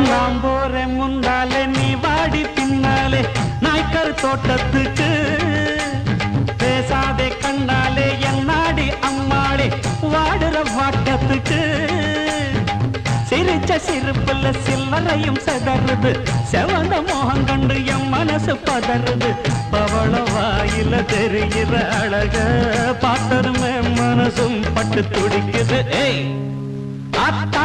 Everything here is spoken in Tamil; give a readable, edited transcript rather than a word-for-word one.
நான் போறேன் முன்னாலே நீ வாடி பின்னாலே நாய்க்கர் தோட்டத்துக்கு பேசாதே கண்ணாலே என்னாடி அம்மாளே வாடுற வாட்டத்துக்கு சிரிச்ச சிரிப்புல சில்லறையும் செதறுது செவந்த மோகம் கண்டு என் மனசு பதறுது பவள வாயில தெரிகிற அழக பார்த்ததுமே மனசும் பட்டு துடிக்குது ஏய் அத்தா